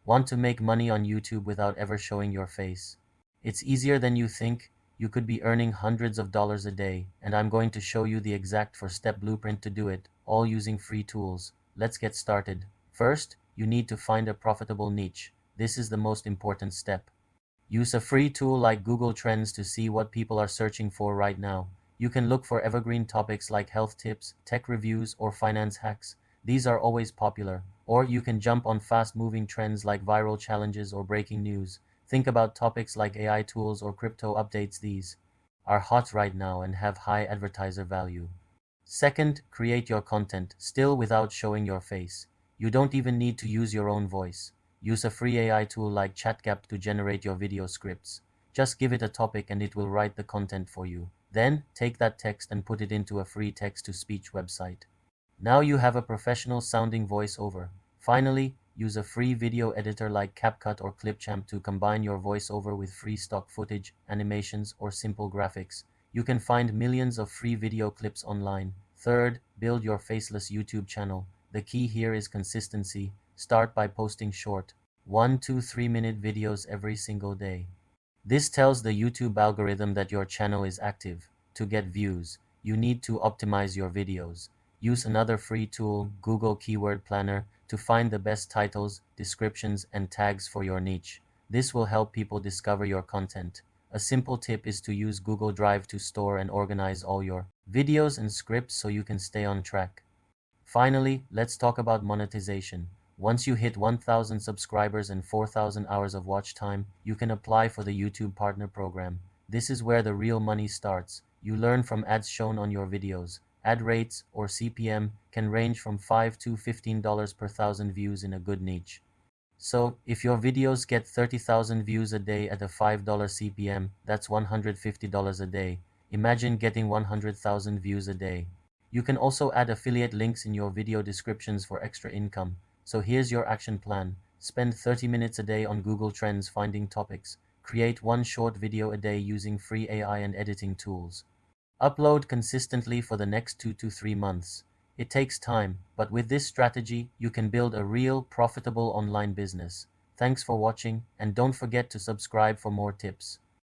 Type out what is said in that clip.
Want to make money on YouTube without ever showing your face? It's easier than you think. You could be earning hundreds of dollars a day, and I'm going to show you the exact four-step blueprint to do it, all using free tools. Let's get started. First, you need to find a profitable niche. This is the most important step. Use a free tool like Google Trends to see what people are searching for right now. You can look for evergreen topics like health tips, tech reviews, or finance hacks. These are always popular. Or you can jump on fast-moving trends like viral challenges or breaking news. Think about topics like AI tools or crypto updates. These are hot right now and have high advertiser value. Second, create your content, still without showing your face. You don't even need to use your own voice. Use a free AI tool like ChatGPT to generate your video scripts. Just give it a topic and it will write the content for you. Then, take that text and put it into a free text-to-speech website. Now you have a professional sounding voiceover. Finally, use a free video editor like CapCut or Clipchamp to combine your voiceover with free stock footage, animations, or simple graphics. You can find millions of free video clips online. Third, build your Faceless YouTube channel. The key here is consistency. Start by posting short, 1 to 3 minute videos every single day. This tells the YouTube algorithm that your channel is active. To get views, you need to optimize your videos. Use another free tool, Google Keyword Planner, to find the best titles, descriptions, and tags for your niche. This will help people discover your content. A simple tip is to use Google Drive to store and organize all your videos and scripts so you can stay on track. Finally, let's talk about monetization. Once you hit 1,000 subscribers and 4,000 hours of watch time, you can apply for the YouTube Partner Program. This is where the real money starts. You learn from ads shown on your videos. Ad rates, or CPM, can range from $5 to $15 per thousand views in a good niche. So, if your videos get 30,000 views a day at a $5 CPM, that's $150 a day. Imagine getting 100,000 views a day. You can also add affiliate links in your video descriptions for extra income. So here's your action plan. Spend 30 minutes a day on Google Trends finding topics. Create one short video a day using free AI and editing tools. Upload consistently for the next 2 to 3 months. It takes time, but with this strategy, you can build a real, profitable online business. Thanks for watching, and don't forget to subscribe for more tips.